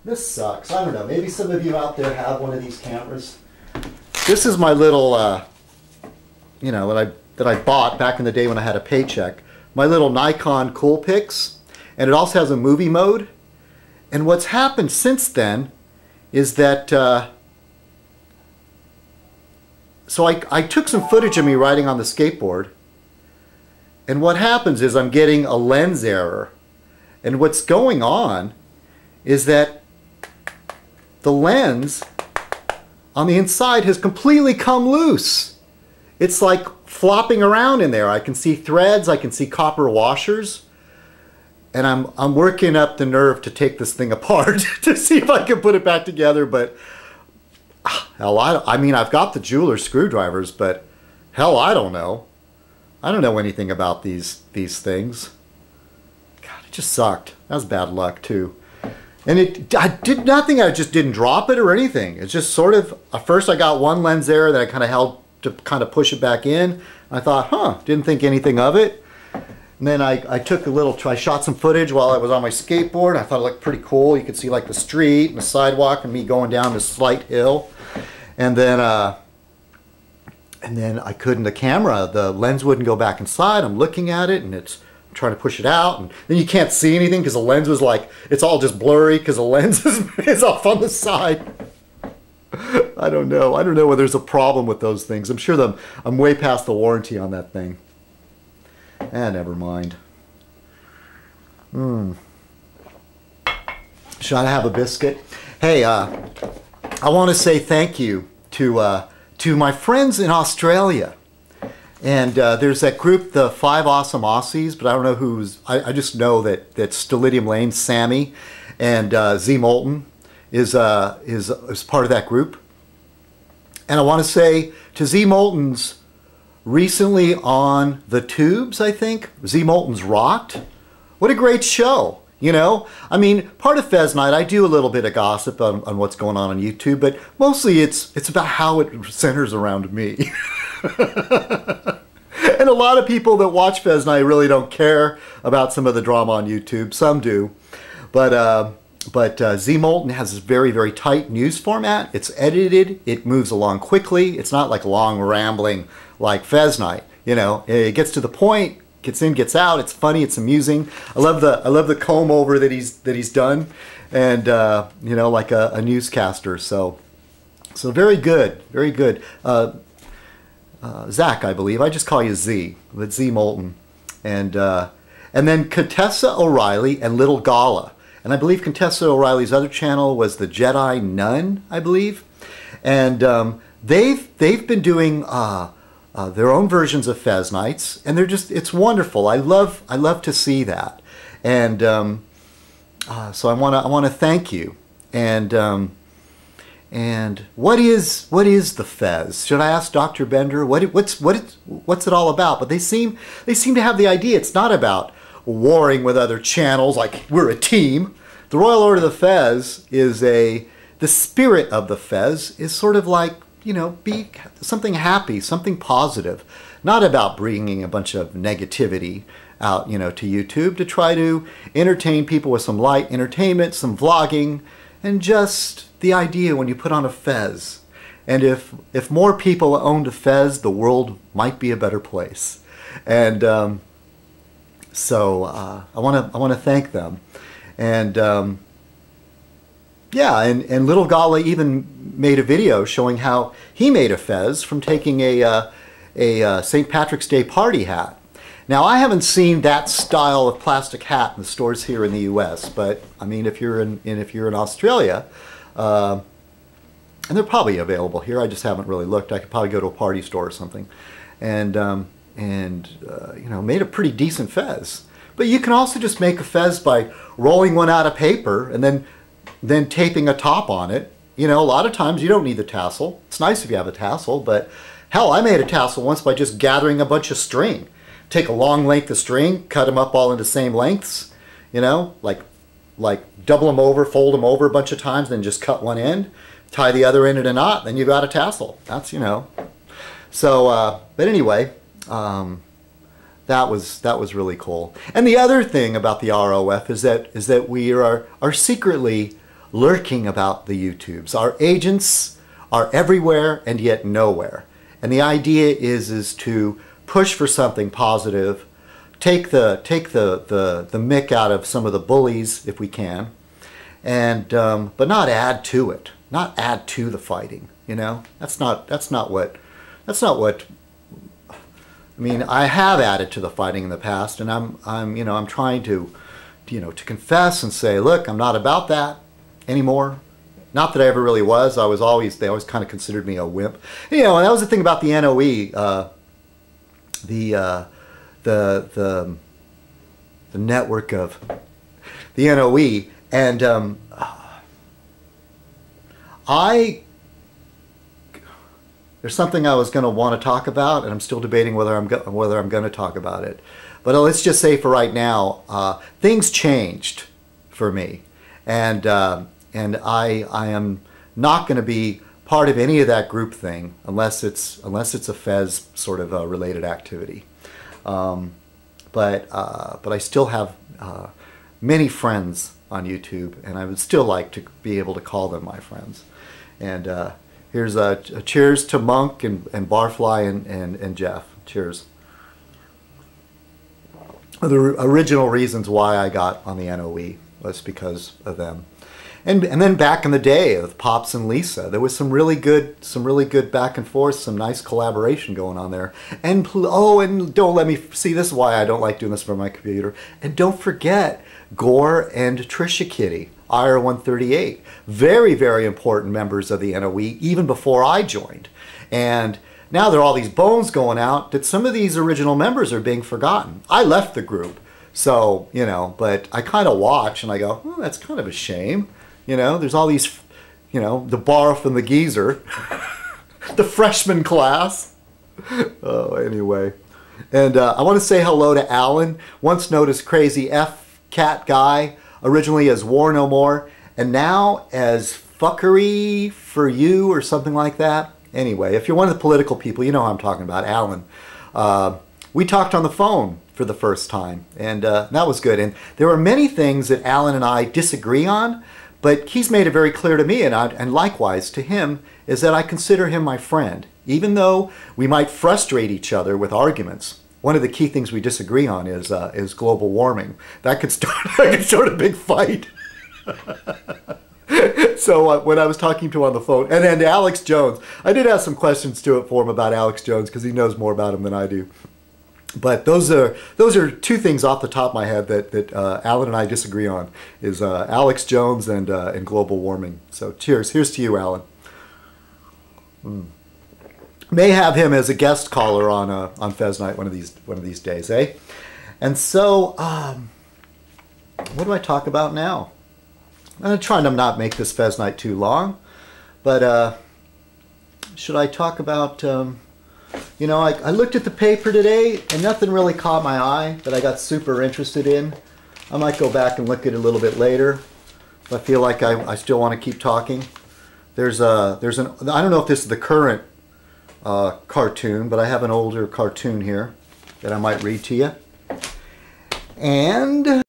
This sucks. I don't know. Maybe some of you out there have one of these cameras. This is my little, you know, that I bought back in the day when I had a paycheck. My little Nikon Coolpix, and it also has a movie mode. And what's happened since then is that, so I took some footage of me riding on the skateboard, and what happens is I'm getting a lens error. And what's going on is that the lens on the inside has completely come loose. It's like flopping around in there. I can see threads, I can see copper washers, and I'm working up the nerve to take this thing apart to see if I can put it back together, but hell, I mean, I've got the jeweler's screwdrivers, but hell, I don't know. I don't know anything about these things. God, it just sucked. That was bad luck too. And I did nothing. I just didn't drop it or anything. It's just sort of, at first I got one lens error that I kind of held to kind of push it back in. I thought, huh, didn't think anything of it. And then I took a little, I shot some footage while I was on my skateboard. I thought it looked pretty cool. You could see like the street and the sidewalk and me going down this slight hill. And then I couldn't, the lens wouldn't go back inside. I'm looking at it and I'm trying to push it out, and then you can't see anything because the lens was like, it's all just blurry because the lens is off on the side. I don't know. I don't know whether there's a problem with those things. I'm sure I'm way past the warranty on that thing. Never mind. Should I have a biscuit? Hey, I want to say thank you to my friends in Australia. And there's that group, the 5 Awesome Aussies, but I don't know who's, I just know that Stellidium Lane, Sammy, and Z Moulton is part of that group. And I want to say to Z Moulton's recently on the tubes, I think, Z Moulton's rocked. What a great show, you know? I mean, part of Fez Night, I do a little bit of gossip on what's going on YouTube, but mostly it's about how it centers around me. And a lot of people that watch Fez Night really don't care about some of the drama on YouTube. Some do. But Z Moulton has this very, very tight news format. It's edited. It moves along quickly. It's not like long rambling like Fez Night. You know, it gets to the point, gets in, gets out. It's funny. It's amusing. I love the comb over that he's done, and you know, like a newscaster. So very good, very good. Zach, I believe. I just call you Z, but Z Moulton, and then Contessa O'Reilly and Little Gala. And I believe Contessa O'Reilly's other channel was the Jedi Nun, I believe. And they've been doing their own versions of Fez Nights, and it's wonderful. I love to see that. And so I want to thank you. And what is the Fez? Should I ask Dr. Bender? What's it all about? But they seem to have the idea. It's not about warring with other channels like we're a team. The Royal Order of the Fez is the spirit of the Fez is sort of like, you know, be something happy, something positive, not about bringing a bunch of negativity out, you know, to YouTube, to try to entertain people with some light entertainment, some vlogging, and just the idea when you put on a Fez. And if more people owned a Fez, the world might be a better place. And so I want to thank them, and yeah, and Little Gala even made a video showing how he made a Fez from taking a St. Patrick's Day party hat. Now I haven't seen that style of plastic hat in the stores here in the U.S., but I mean, if you're in Australia, and they're probably available here. I just haven't really looked. I could probably go to a party store or something, and you know, made a pretty decent Fez. But you can also just make a Fez by rolling one out of paper and then taping a top on it. You know, a lot of times you don't need the tassel. It's nice if you have a tassel, but hell, I made a tassel once by just gathering a bunch of string. Take a long length of string, cut them up all into the same lengths, you know, like double them over, fold them over a bunch of times, then just cut one end, tie the other end in a knot, then you've got a tassel. That's, you know. So, but anyway, that was really cool. And the other thing about the ROF is that we are secretly lurking about the YouTubes. Our agents are everywhere and yet nowhere. And the idea is to push for something positive, take the mick out of some of the bullies if we can, and but not add to it, not add to the fighting. You know, that's not what. I mean, I have added to the fighting in the past, and I'm trying to to confess and say, look, I'm not about that anymore. Not that I ever really was. They always kind of considered me a wimp. And that was the thing about the NOE, the network of the NOE, and there's something I was going to want to talk about, and I'm still debating whether I'm going to talk about it. But let's just say for right now, things changed for me, and I am not going to be part of any of that group thing unless it's a Fez sort of related activity. But I still have many friends on YouTube, and I would still like to be able to call them my friends. And here's a cheers to Monk and Barfly and Jeff. Cheers. The original reasons why I got on the NOE was because of them. And then back in the day with Pops and Lisa, there was some really good back and forth, some nice collaboration going on there. And and don't let me see, this is why I don't like doing this from my computer. And don't forget Gore and Trisha Kitty, IR138, very, very important members of the NOE even before I joined. And now there are all these bones going out that some of these original members are being forgotten. I left the group, so but I kind of watch and I go, oh, that's kind of a shame. There's all these, the Barf and the Geezer, the freshman class. Oh, anyway. And I want to say hello to Alan, once noticed crazy F-cat guy, originally as War No More, and now as Fuckery for You or something like that. Anyway, if you're one of the political people, you know who I'm talking about, Alan. We talked on the phone for the first time, and that was good. And there were many things that Alan and I disagree on, but he's made it very clear to me, and likewise to him, is that I consider him my friend. Even though we might frustrate each other with arguments, one of the key things we disagree on is global warming. That could start a big fight. So when I was talking to him on the phone, and Alex Jones, I did have some questions for him about Alex Jones because he knows more about him than I do. But those are two things off the top of my head that Alan and I disagree on, is Alex Jones and global warming. So cheers. Here's to you, Alan. May have him as a guest caller on Fez Night one of these days, eh? And so, what do I talk about now? I'm going to try to not make this Fez Night too long, but should I talk about, I looked at the paper today and nothing really caught my eye that I got super interested in. I might go back and look at it a little bit later if I feel like I still want to keep talking. I don't know if this is the current cartoon, but I have an older cartoon here that I might read to you. And